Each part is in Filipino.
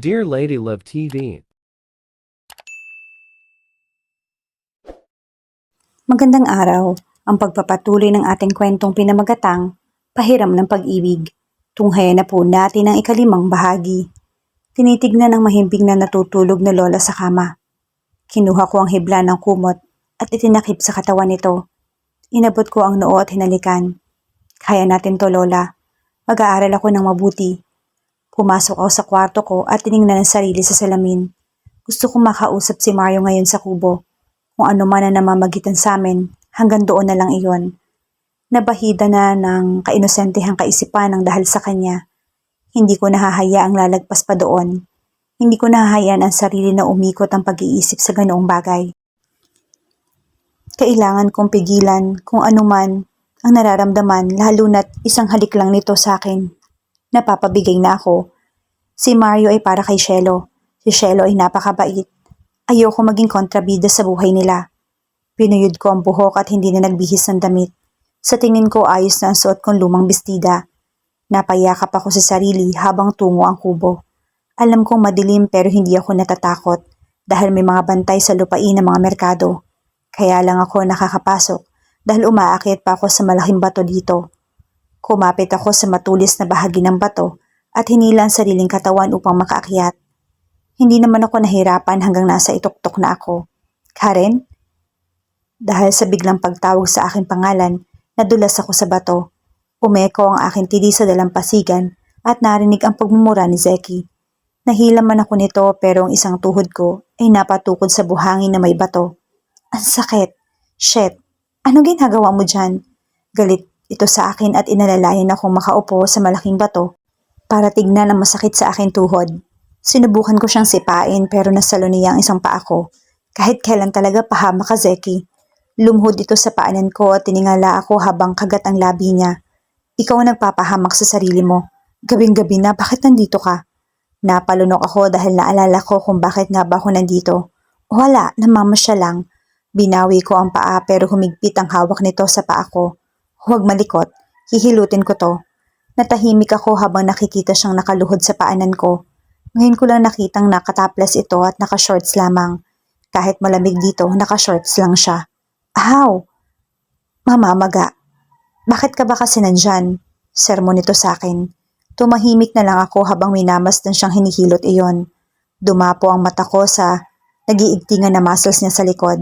Dear Lady Love TV. Magandang araw. Ang pagpapatuloy ng ating kwentong pinamagatang, Pahiram ng Pag-ibig. Tunghayan na po natin ang ikalimang bahagi. Tinitignan ng mahimbing na natutulog na lola sa kama. Kinuha ko ang hibla ng kumot at itinakip sa katawan nito. Inabot ko ang noo at hinalikan. Kaya natin to, lola. Mag-aaral ako ng mabuti. Pumasok ako sa kwarto ko at tiningnan ang sarili sa salamin. Gusto kong makausap si Mario ngayon sa kubo. Kung ano man ang namamagitan sa amin, hanggang doon na lang iyon. Nabahida na ng kainosentehang kaisipan ng dahil sa kanya. Hindi ko nahahayaang lalagpas pa doon. Hindi ko nahahayaan ang sarili na umikot ang pag-iisip sa ganoong bagay. Kailangan kong pigilan kung ano man ang nararamdaman, lalo na't isang halik lang nito sa akin. Napapabigay na ako. Si Mario ay para kay Shelo. Si Shelo ay napakabait. Ayoko maging kontrabida sa buhay nila. Pinuyod ko ang buhok at hindi na nagbihis ng damit. Sa tingin ko ayos na ang suot kong lumang bestida. Napayakap ako sa sarili habang tungo ang kubo. Alam kong madilim pero hindi ako natatakot dahil may mga bantay sa lupain ng mga merkado. Kaya lang ako nakakapasok dahil umaakyat pa ako sa malaking bato dito. Kumapit ako sa matulis na bahagi ng bato at hinila ang sariling katawan upang makaakyat. Hindi naman ako nahirapan hanggang nasa ituktok na ako. Karen? Dahil sa biglang pagtawag sa aking pangalan, nadulas ako sa bato. Umeko ang aking tili sa dalampasigan at narinig ang pagmumura ni Zeki. Nahila man ako nito pero ang isang tuhod ko ay napatukod sa buhangin na may bato. Ang sakit. Shit. Ano ginagawa mo dyan? Galit ito sa akin at inalalayan akong makaupo sa malaking bato para tignan ang masakit sa aking tuhod. Sinubukan ko siyang sipain pero nasalo niya ang isang paa ko. Kahit kailan talaga pahamak ka, Zeki. Lumhod ito sa paanan ko at tiningala ako habang kagat ang labi niya. Ikaw ang nagpapahamak sa sarili mo. Gabing-gabi na, bakit nandito ka? Napalunok ako dahil naalala ko kung bakit nga ba ako nandito. Wala, namamasyal lang. Binawi ko ang paa pero humigpit ang hawak nito sa paa ko. Huwag malikot, hihilutin ko to. Natahimik ako habang nakikita siyang nakaluhod sa paanan ko. Ngayon ko lang nakitang nakataples ito at naka-shorts lamang. Kahit malamig dito, naka-shorts lang siya. Ahaw! Mamamaga. Bakit ka ba kasi nandyan? Sermon nito sa akin. Tumahimik na lang ako habang minamasdan siyang hinihilot iyon. Dumapo ang mata ko sa nag-iigtingan na muscles niya sa likod.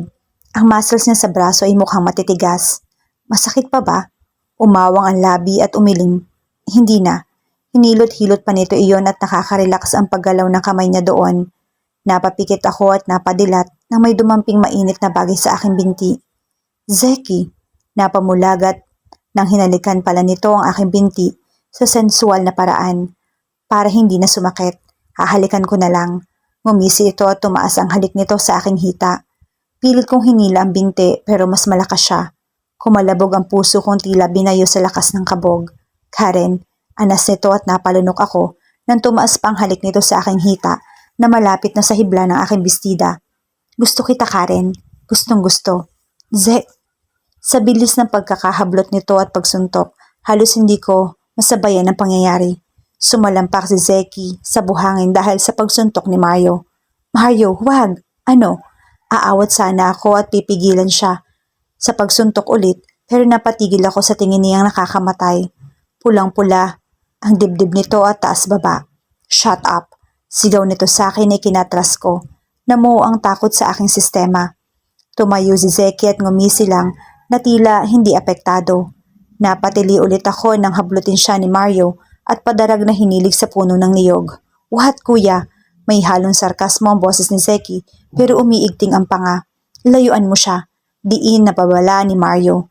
Ang muscles niya sa braso ay mukhang matitigas. Masakit pa ba? Umawang ang labi at umiling. Hindi na. Hinilot-hilot pa nito iyon at nakaka-relax ang paggalaw ng kamay niya doon. Napapikit ako at napadilat nang may dumamping mainit na bagay sa aking binti. Zeki! Napamulagat nang hinalikan pala nito ang aking binti sa sensual na paraan. Para hindi na sumakit, hahalikan ko na lang. Ngumisi ito at tumaas ang halik nito sa aking hita. Pilit kong hinila ang binti pero mas malakas siya. Kumalabog ang puso kong tila binayo sa lakas ng kabog. Karen, anas nito at napalunok ako nang tumaas pa ang halik nito sa aking hita na malapit na sa hibla ng aking bestida. Gusto kita, Karen. Gustong gusto. Sa bilis ng pagkakahablot nito at pagsuntok, halos hindi ko masabayan ang pangyayari. Sumalampak si Zeki sa buhangin dahil sa pagsuntok ni Mario. Mario, huwag! Ano? Aawat sana ako at pipigilan siya sa pagsuntok ulit pero napatigil ako sa tingin niyang nakakamatay. Pulang-pula ang dibdib nito at taas-baba. Shut up! Sigaw nito sa akin ay kinatras ko. Namuo ang takot sa aking sistema. Tumayo si Zeki at ngumisi lang na tila hindi apektado. Napatili ulit ako nang hablutin siya ni Mario at padarag na hinilig sa puno ng niyog. What, kuya? May halong sarkasmo ang boses ni Zeki pero umiigting ang panga. Layuan mo siya. Diin na pabala ni Mario.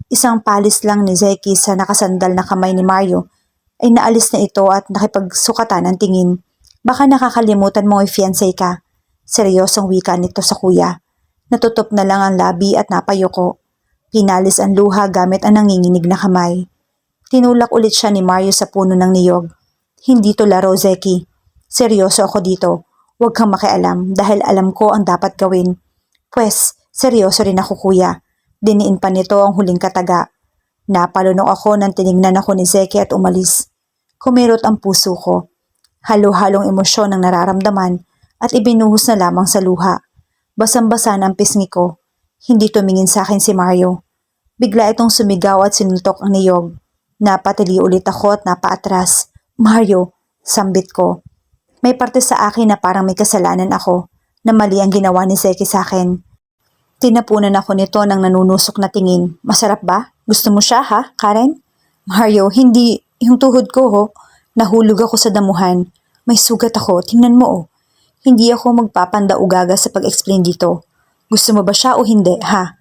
Isang palis lang ni Zeki sa nakasandal na kamay ni Mario ay naalis na ito at nakipagsukatan ang tingin. Baka nakakalimutan mo ay fiancé ka. Seryosong wika nito sa kuya. Natutop na lang ang labi at napayoko. Pinalis ang luha gamit ang nanginginig na kamay. Tinulak ulit siya ni Mario sa puno ng niyog. Hindi to laro, Zeki. Seryoso ako dito. Huwag kang makialam dahil alam ko ang dapat gawin. Pwes, seryoso rin ako, kuya. Diniin pa nito ang huling kataga. Napalunok ako nang tinignan ako ni Zeki at umalis. Kumirot ang puso ko. Halo-halong emosyon ang nararamdaman at ibinuhos na lamang sa luha. Basang-basa na ang pisngi ko. Hindi tumingin sa akin si Mario. Bigla itong sumigaw at sinuntok ang niyog. Napatili ulit ako at napaatras. Mario, sambit ko. May parte sa akin na parang may kasalanan ako, na mali ang ginawa ni Seki sa akin. Tinapunan ako nito ng nanunusok na tingin. Masarap ba? Gusto mo siya ha, Karen? Mario, hindi. Yung tuhod ko ho. Nahulog ako sa damuhan. May sugat ako, tingnan mo oh. Hindi ako magpapanda-ugaga sa pag-explain dito. Gusto mo ba siya o hindi, ha?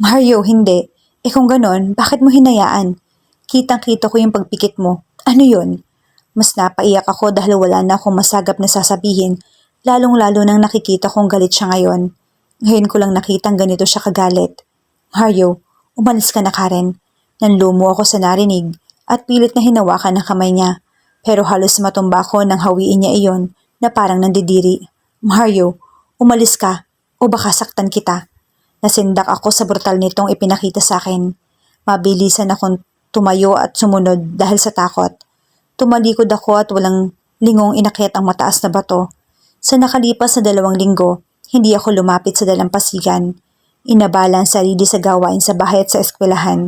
Mario, hindi. Kung ganon, bakit mo hinayaan? Kitang-kita ko yung pagpikit mo. Ano yun? Mas napaiyak ako dahil wala na akong masagap na sasabihin, lalong-lalo nang nakikita kong galit siya ngayon. Ngayon ko lang nakitang ganito siya kagalit. Mario, umalis ka na Karen. Nanlumo ako sa narinig at pilit na hinawakan ng kamay niya. Pero halos matumba ako nang hawiin niya iyon na parang nandidiri. Mario, umalis ka o baka saktan kita. Nasindak ako sa brutal nitong ipinakita sa akin. Mabilisan akong tumayo at sumunod dahil sa takot. Tumalikod ako at walang lingong inakyat ang mataas na bato. Sa nakalipas na 2 linggo, hindi ako lumapit sa dalampasigan. Inabala ang sarili sa gawain sa bahay at sa eskwelahan.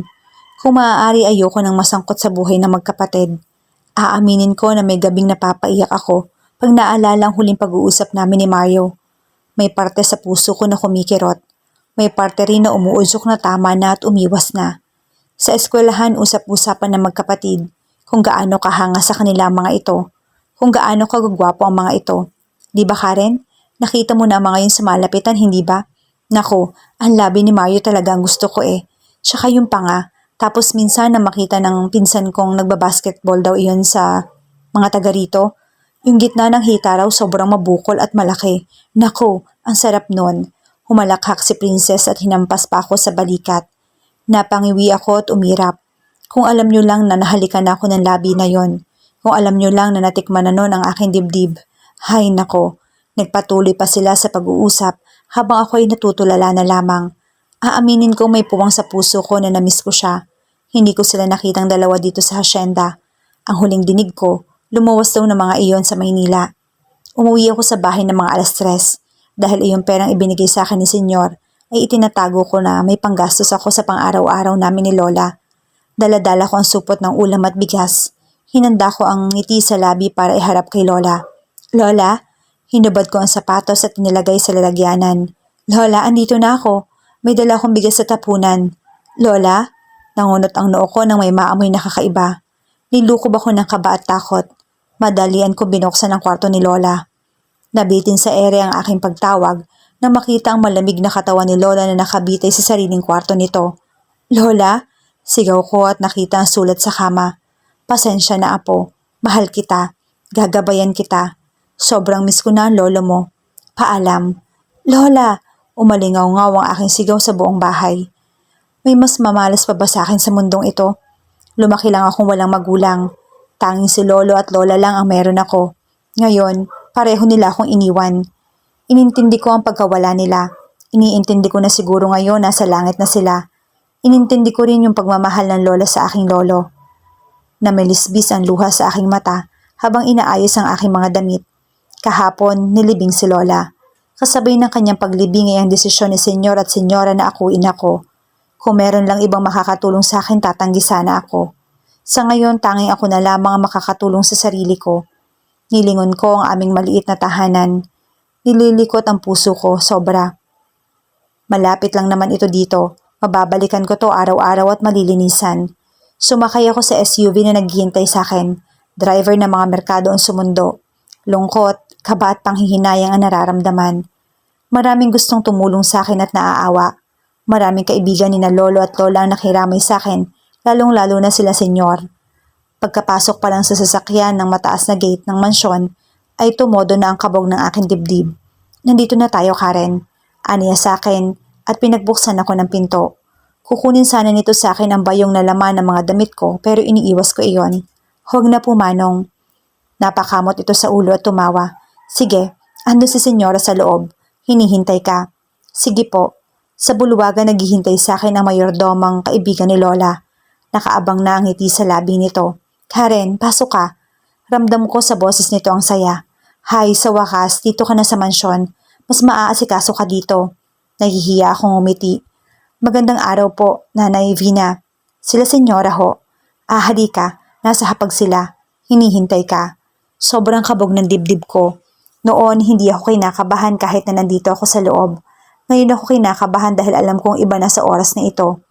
Kung maaari ayoko nang masangkot sa buhay ng magkapatid. Aaminin ko na may gabing napapaiyak ako pag naalala ang huling pag-uusap namin ni Mario. May parte sa puso ko na kumikirot. May parte rin na umuusok na tama na at umiwas na. Sa eskwelahan usap-usapan ng magkapatid kung gaano kahanga sa kanila ang mga ito. Kung gaano kagagwapo ang mga ito. Di ba Karen? Nakita mo na ang mga yun sa malapitan, hindi ba? Nako, ang labi ni Mario talaga ang gusto ko eh. Tsaka yung panga. Tapos minsan na makita ng pinsan kong nagbabasketball daw iyon sa mga taga rito. Yung gitna ng hita raw sobrang mabukol at malaki. Nako, ang sarap nun. Humalakhak si Princess at hinampas pa ako sa balikat. Napangiwi ako at umirap. Kung alam nyo lang na nahalikan na ako ng labi na yon. Kung alam nyo lang na natikman na nun ang aking dibdib. Hay nako, nagpatuloy pa sila sa pag-uusap habang ako'y natutulala na lamang. Aaminin ko may puwang sa puso ko na namiss ko siya. Hindi ko sila nakitang dalawa dito sa hasyenda. Ang huling dinig ko, lumuwas daw ng mga iyon sa Maynila. Umuwi ako sa bahay ng mga 3:00 dahil iyong perang ibinigay sa akin ni Senyor ay itinatago ko na may panggastos ako sa pang-araw-araw namin ni Lola. Daladala ko ang supot ng ulam at bigas. Hinanda ko ang ngiti sa labi para iharap kay Lola. Lola, hinubad ko ang sapatos at inilagay sa lalagyanan. Lola, andito na ako. May dala akong bigas sa tapunan. Lola, nangunot ang noo ko nang may maamoy na kakaiba. Nilukob ako ng kaba at takot. Madalian ko binuksan ang kwarto ni Lola. Nabitin sa ere ang aking pagtawag nang makita ang malamig na katawan ni Lola na nakabitay sa sariling kwarto nito. Lola, sigaw ko at nakita ang sulat sa kama. Pasensya na apo, mahal kita, gagabayan kita. Sobrang miss ko na ang lolo mo. Paalam. Lola, umalingaw-ngaw ang aking sigaw sa buong bahay. May mas mamalas pa ba sa akin sa mundong ito? Lumaki lang akong walang magulang. Tanging si lolo at lola lang ang meron ako. Ngayon, pareho nila akong iniwan. Inintindi ko ang pagkawala nila. Iniintindi ko na siguro ngayon nasa langit na sila. Inintindi ko rin yung pagmamahal ng lola sa aking lolo. Namilisbis ang luha sa aking mata habang inaayos ang aking mga damit. Kahapon, nilibing si Lola. Kasabay ng kanyang paglibing ay ang desisyon ni Senyor at Senyora na akuin ako. Kung meron lang ibang makakatulong sa akin, tatanggi sana ako. Sa ngayon, tanging ako na lamang ang makakatulong sa sarili ko. Nilingon ko ang aming maliit na tahanan. Nililikot ang puso ko, sobra. Malapit lang naman ito dito. Mababalikan ko to araw-araw at malilinisan. Sumakay ako sa SUV na naghihintay sa akin. Driver ng mga merkado ang sumundo. Lungkot, kaba at panghihinayang ang nararamdaman. Maraming gustong tumulong sa akin at naaawa. Maraming kaibigan ni na lolo at lola ang nakiramay sa akin, lalong-lalo na sila senyor. Pagkapasok pa lang sa sasakyan ng mataas na gate ng mansyon, ay tumodo na ang kabog ng aking dibdib. Nandito na tayo, Karen. Aniya sa akin at pinagbuksan ako ng pinto. Kukunin sana nito sa akin ang bayong na laman ng mga damit ko pero iniiwas ko iyon. Huwag na po, Manong. Napakamot ito sa ulo at tumawa. Sige, ando si Senyora sa loob. Hinihintay ka. Sige po. Sa bulwagan naghihintay sa akin ang mayordomang kaibigan ni Lola. Nakaabang na ang ngiti sa labi nito. Karen, pasok ka. Ramdam ko sa boses nito ang saya. Hay, sa wakas, dito ka na sa mansyon. Mas maaasikaso ka dito. Nahihiya akong umiti. Magandang araw po, Nanay Vina. Sila senyora ho. Ah, halika. Nasa hapag sila. Hinihintay ka. Sobrang kabog ng dibdib ko. Noon, hindi ako kinakabahan kahit na nandito ako sa loob. Ngayon ako kinakabahan dahil alam kong iba na sa oras na ito.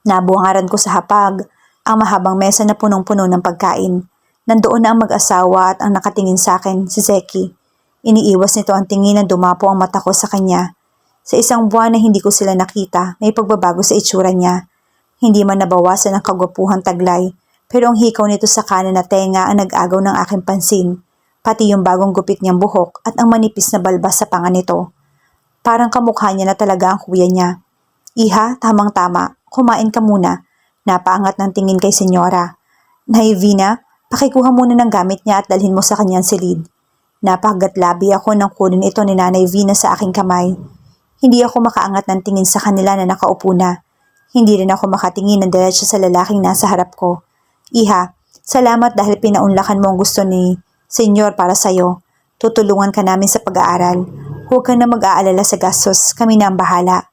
Nabuhangaran ko sa hapag, ang mahabang mesa na punong-puno ng pagkain. Nandoon na ang mag-asawa at ang nakatingin sa akin, si Zeki. Iniiwas nito ang tingin na dumapo ang mata ko sa kanya. Sa isang buwan na hindi ko sila nakita, may pagbabago sa itsura niya. Hindi man nabawasan ang kagwapuhang taglay, pero ang hikaw nito sa kanan na tenga ang nag-agaw ng aking pansin, pati yung bagong gupit niyang buhok at ang manipis na balbas sa panga nito. Parang kamukha niya na talaga ang kuya niya. Iha, tamang-tama, kumain ka muna. Napaangat ng tingin kay senyora. Nay Vina, pakikuha muna ng gamit niya at dalhin mo sa kanyang silid. Napakagatlabi ako nang kunin ito ni Nanay Vina sa aking kamay. Hindi ako makaangat ng tingin sa kanila na nakaupo na. Hindi rin ako makatingin ng diretso sa lalaking nasa harap ko. Iha, salamat dahil pinaunlakan mo ang gusto ni Senyor para sa'yo. Tutulungan ka namin sa pag-aaral. Huwag ka na mag-aalala sa gastos, kami na ang bahala.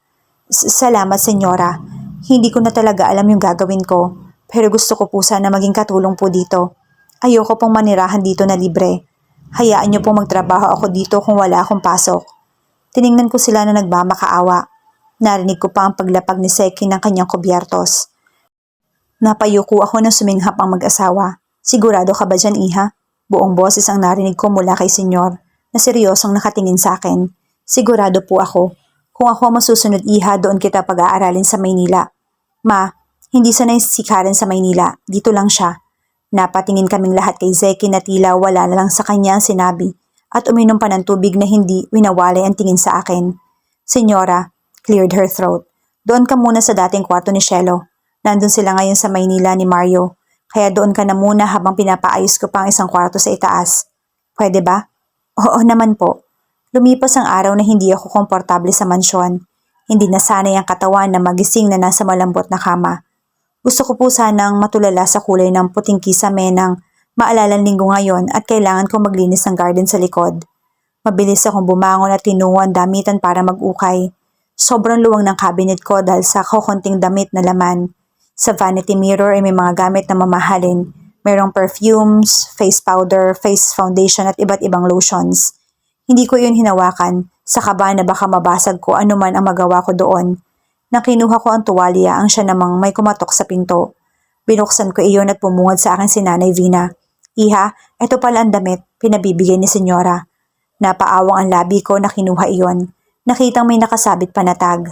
Salamat, senyora. Hindi ko na talaga alam yung gagawin ko, pero gusto ko po sana maging katulong po dito. Ayoko pong manirahan dito na libre. Hayaan niyo pong magtrabaho ako dito kung wala akong pasok. Tiningnan ko sila na nagmamakaawa. Narinig ko pa ang paglapag ni Seki ng kanyang kubyertos. Napayuko ako nang suminghap ang mag-asawa. Sigurado ka ba dyan, Iha? Buong boses ang narinig ko mula kay senyor, na seryosong nakatingin sa akin. Sigurado po ako. Kung ako masusunod, Iha, doon kita pag-aaralin sa Maynila. Ma, hindi sanay si Karen sa Maynila. Dito lang siya. Napatingin kaming lahat kay Zeki na tila wala na lang sa kanya ang sinabi at uminom pa ng tubig na hindi winawalay ang tingin sa akin. Senyora, cleared her throat. Doon ka muna sa dating kwarto ni Shelo. Nandun sila ngayon sa Maynila ni Mario. Kaya doon ka na muna habang pinapaayos ko pa ang isang kwarto sa itaas. Pwede ba? Oo naman po. Lumipas ang araw na hindi ako komportable sa mansyon. Hindi nasanay ang katawan na magising na nasa malambot na kama. Gusto ko po sanang matulala sa kulay ng puting kisame ng maalalang linggo ngayon at kailangan kong maglinis ng garden sa likod. Mabilis akong bumangon at tinungo ang damitan para mag-ukay. Sobrang luwang ng cabinet ko dahil sa kokonting damit na laman. Sa vanity mirror ay may mga gamit na mamahalin. Mayroong perfumes, face powder, face foundation at iba't ibang lotions. Hindi ko yun hinawakan sa kaba na baka mabasag ko anuman ang magawa ko doon. Nang kinuha ko ang tuwalya ang siya namang may kumatok sa pinto. Binuksan ko iyon at pumungad sa akin si Nanay Vina. Iha, eto pala ang damit, pinabibigay ni senyora. Napaawang ang labi ko na kinuha iyon. Nakitang may nakasabit pa na tag.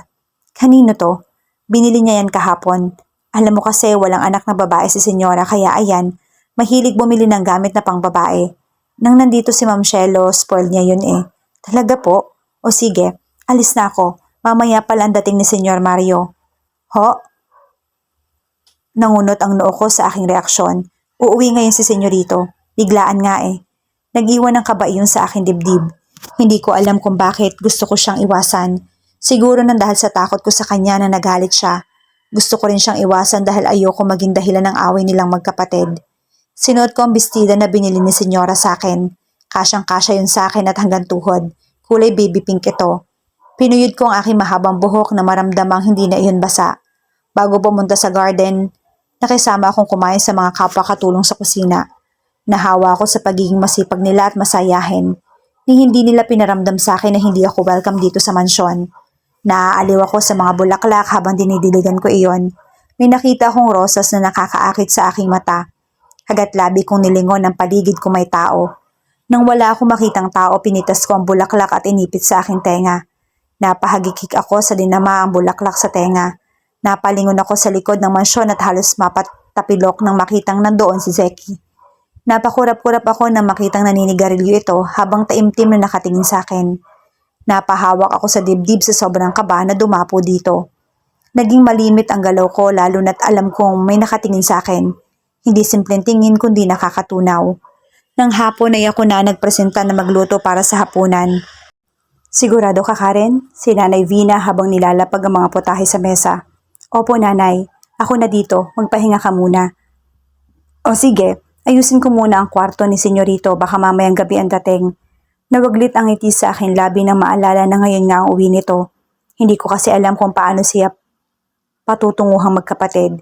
Kanino to? Binili niya yan kahapon. Alam mo kasi walang anak na babae si senyora kaya ayan, mahilig bumili ng gamit na pang babae. Nang nandito si Ma'am Shelo, spoiled niya yun eh. Talaga po? O sige, alis na ako. Mamaya pala ang dating ni Senyor Mario. Ho? Nangunot ang noo ko sa aking reaksyon. Uuwi ngayon si senyorito. Biglaan nga eh. Nag-iwan ng kaba iyon sa aking dibdib. Hindi ko alam kung bakit gusto ko siyang iwasan. Siguro nang dahil sa takot ko sa kanya na nagalit siya. Gusto ko rin siyang iwasan dahil ayoko maging dahilan ng away nilang magkapatid. Sinuot ko ang bestida na binili ni senyora sa akin. Kasyang-kasya yun sa akin at hanggang tuhod. Kulay baby pink ito. Pinuyod ko ang aking mahabang buhok na maramdamang hindi na iyon basa. Bago pumunta sa garden, nakisama akong kumain sa mga kapwa katulong sa kusina. Nahawa ako sa pagiging masipag nila at masayahin. Ni hindi nila pinaramdam sa akin na hindi ako welcome dito sa mansyon. Naaaliw ako sa mga bulaklak habang dinidiligan ko iyon. May nakita akong rosas na nakakaakit sa aking mata. Hagat-labi kong nilingon ng paligid kung may tao. Nang wala akong makitang tao, pinitas ko ang bulaklak at inipit sa aking tenga. Napahagikik ako sa dinama ang bulaklak sa tenga. Napalingon ako sa likod ng mansyon at halos mapatapilok nang makitang nandoon si Zeki. Napakurap-kurap ako nang makitang naninigarilyo ito habang taimtim na nakatingin sa akin. Napahawak ako sa dibdib sa sobrang kaba na dumapo dito. Naging malimit ang galaw ko lalo na't alam kong may nakatingin sa akin. Hindi simpleng tingin kundi nakakatunaw. Nang hapon ay ako na nagpresenta na magluto para sa hapunan. Sigurado ka, Karen? Si Nanay Vina habang nilalapag ang mga putahe sa mesa. Opo, Nanay. Ako na dito. Magpahinga ka muna. O sige, Ayusin ko muna ang kwarto ni Senyorito, baka mamayang gabi ang dating. Nawaglit ang ngiti sa akin labi nang maalala na ngayon nga ang uwi nito. Hindi ko kasi alam kung paano siya patutunguhang magkapatid.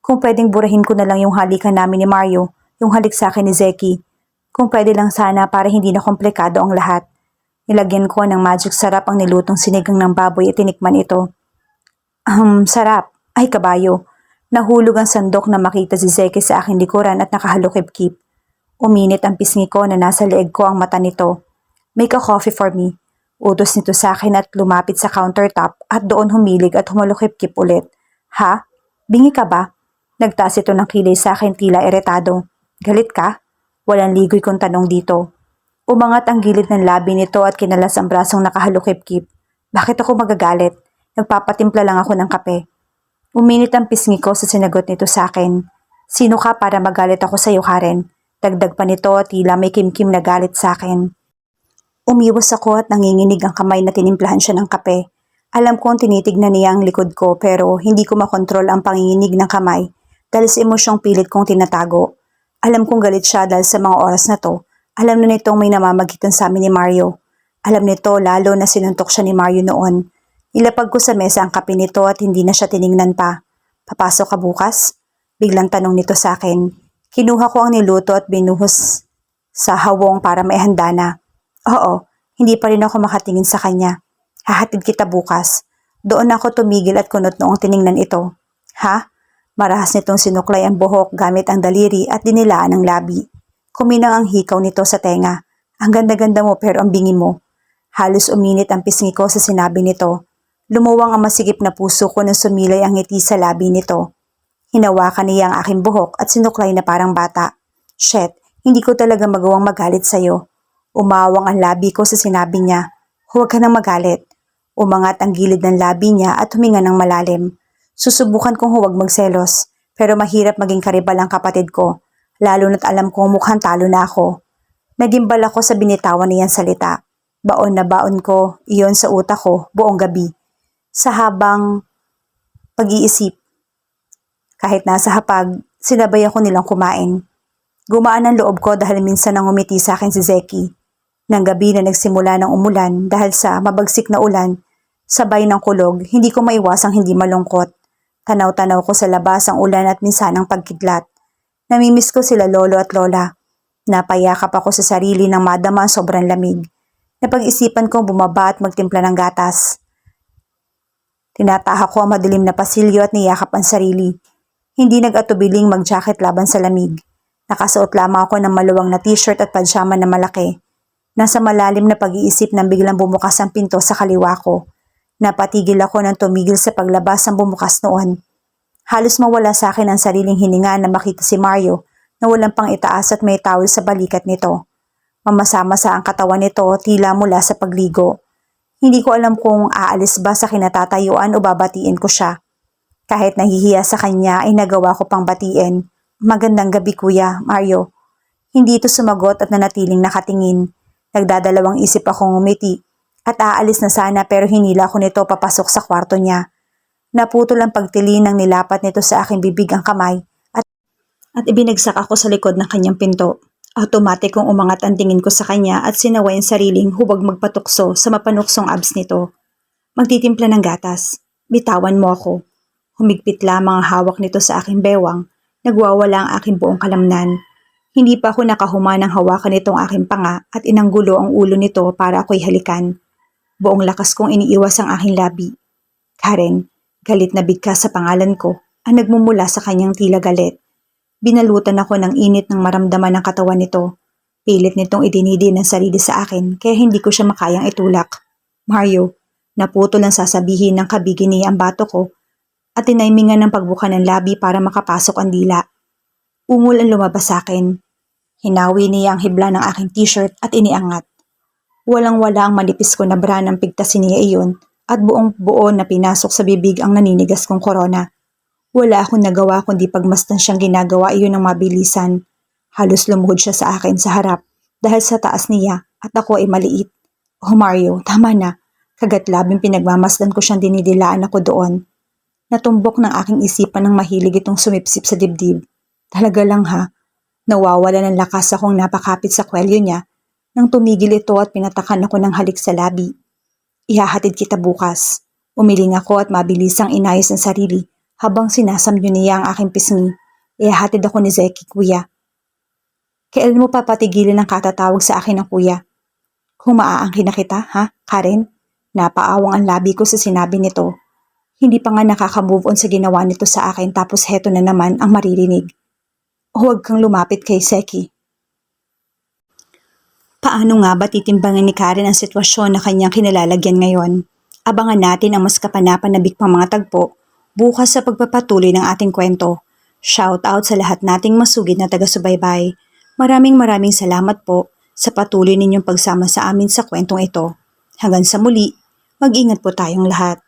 Kung pwedeng burahin ko na lang yung halikan namin ni Mario, yung halik sa akin ni Zeki. Kung pwede lang sana para hindi na komplikado ang lahat. Nilagyan ko ng magic sarap ang nilutong sinigang ng baboy at tinikman ito. Sarap. Ay, kabayo. Nahulog ang sandok na makita si Zeki sa aking likuran at nakahalukip-kip. Uminit ang pisngi ko na nasa leeg ko ang mata nito. Make a coffee for me. Utos nito sa akin at lumapit sa countertop at doon humilig at humalukip-kip ulit. Ha? Bingi ka ba? Nagtaas ito ng kilay sa akin tila iritado. Galit ka? Walang ligoy kong tanong dito. Umangat ang gilid ng labi nito at kinalas ang brasong nakahalukip-kip. Bakit ako magagalit? Nagpapatimpla lang ako ng kape. Uminit ang pisngi ko sa sinagot nito sa akin. Sino ka para magalit ako sa iyo, Karen? Dagdag pa nito at tila may kimkim na galit sa akin. Umiwas ako at nanginginig ang kamay na tinimplahan siya ng kape. Alam kong tinitignan niya ang likod ko pero hindi ko makontrol ang panginginig ng kamay dahil sa emosyong pilit kong tinatago. Alam kong galit siya dahil sa mga oras na to. Alam na nitong may namamagitan sa amin ni Mario. Alam nito lalo na sinuntok siya ni Mario noon. Nilapag ko sa mesa ang kape nito at hindi na siya tiningnan pa. Papasok ka bukas? Biglang tanong nito sa akin. Kinuha ko ang niluto at binuhos sa hawong para maihanda na. Oo, hindi pa rin ako makatingin sa kanya. Hahatid kita bukas. Doon ako tumigil at kunot noong tiningnan ito. Ha? Marahas nitong sinuklay ang buhok gamit ang daliri at dinilaan ang labi. Kuminang ang hikaw nito sa tenga. Ang ganda-ganda mo pero ang bingi mo. Halos uminit ang pisngi ko sa sinabi nito. Lumuwang ang masigip na puso ko nang sumilay ang ngiti sa labi nito. Hinawakan niya ang aking buhok at sinuklay na parang bata. Shit, hindi ko talaga magawang magalit sa'yo. Umawang ang labi ko sa sinabi niya. Huwag ka nang magalit. Umangat ang gilid ng labi niya at huminga ng malalim. Susubukan kong huwag magselos, pero mahirap maging karibal ang kapatid ko, lalo na't alam kong mukhang talo na ako. Nagimbal ako sa binitawan niyang salita. Baon na baon ko, iyon sa utak ko, buong gabi. Sa habang pag-iisip. Kahit nasa hapag, sinabay ako nilang kumain. Gumaan ang loob ko dahil minsan nang umiti sa akin si Zeki. Nang gabi na nagsimula ng umulan dahil sa mabagsik na ulan, sabay ng kulog, hindi ko maiwasang hindi malungkot. Tanaw-tanaw ko sa labas ang ulan at minsan ang pagkidlat. Namimiss ko sila lolo at lola. Napayakap ako sa sarili nang madama ang sobrang lamig. Napag-isipan kong bumaba at magtimpla ng gatas. Tinataha ko ang madilim na pasilyo at niyakap ang sarili. Hindi nag-atubiling mag-jacket laban sa lamig. Nakasuot lamang ako ng maluwang na t-shirt at pajama na malaki. Nasa malalim na pag-iisip nang biglang bumukas ang pinto sa kaliwa ko. Napatigil ako nang tumigil sa paglabas ang bumukas noon. Halos mawala sa akin ang sariling hininga na makita si Mario na walang pang itaas at may towel sa balikat nito. Mamasa-masa ang katawan nito tila mula sa pagligo. Hindi ko alam kung aalis ba sa kinatatayuan o babatiin ko siya. Kahit nahihiya sa kanya ay nagawa ko pang batiin. Magandang gabi kuya, Mario. Hindi ito sumagot at nanatiling nakatingin. Nagdadalawang isip akong umiti at aalis na sana pero hinila ko nito papasok sa kwarto niya. Naputol ang pagtili ng nilapat nito sa aking bibig ang kamay at ibinagsak ako sa likod ng kanyang pinto. Automatic kong umangat ang tingin ko sa kanya at sinaway ang sariling huwag magpatukso sa mapanuksong abs nito. Magtitimpla ng gatas. Bitawan mo ako. Humigpit lamang ang hawak nito sa aking bewang. Nagwawala ang aking buong kalamnan. Hindi pa ako nakahuma ng hawakan nitong aking panga at inanggulo ang ulo nito para ako'y halikan. Buong lakas kong iniiwas ang aking labi. Karen, galit na bigkas sa pangalan ko ang nagmumula sa kanyang tila galit. Binalutan ako ng init ng maramdaman ng katawan nito. Pilit nitong idinidin ang sarili sa akin kaya hindi ko siya makayang itulak. Mario, naputol ang sasabihin ng kabigi niya ang bato ko at tinaimingan ng pagbuka ng labi para makapasok ang dila. Ungol ang lumabas sa akin. Hinawi niya ang hibla ng aking t-shirt at iniangat. Walang-wala ang manipis ko na bra ng pigtasin niya iyon at buong buo na pinasok sa bibig ang naninigas kong korona. Wala akong nagawa kundi pagmasdan siyang ginagawa iyon ng mabilisan. Halos lumuhod siya sa akin sa harap dahil sa taas niya at ako ay maliit. Oh Mario, tama na. Kagat labing pinagmamasdan ko siyang dinidilaan ako doon. Natumbok ng aking isipan ng mahilig itong sumipsip sa dibdib. Talaga lang ha. Nawawala ng lakas akong napakapit sa kwelyo niya nang tumigil ito at pinatakan ako ng halik sa labi. Ihahatid kita bukas. Umiling ako at mabilisang inayos ang sarili habang sinasamyo niya ang aking pisngi. Ihahatid ako ni Zeki, kuya. Kailan mo papatigilin ang katatawag sa akin ng kuya? Humaaangkin na kita, ha, Karen? Napaawang ang labi ko sa sinabi nito. Hindi pa nga nakaka-move on sa ginawa nito sa akin tapos heto na naman ang maririnig. Huwag kang lumapit kay Zeki. Paano nga ba titimbangin ni Karen ang sitwasyon na kanyang kinalalagyan ngayon? Abangan natin ang mas kapanapanabik pang mga tagpo bukas sa pagpapatuloy ng ating kwento. Shout out sa lahat nating masugid na taga-subaybay. Maraming salamat po sa patuloy ninyong pagsama sa amin sa kwentong ito. Hanggang sa muli, mag-ingat po tayong lahat.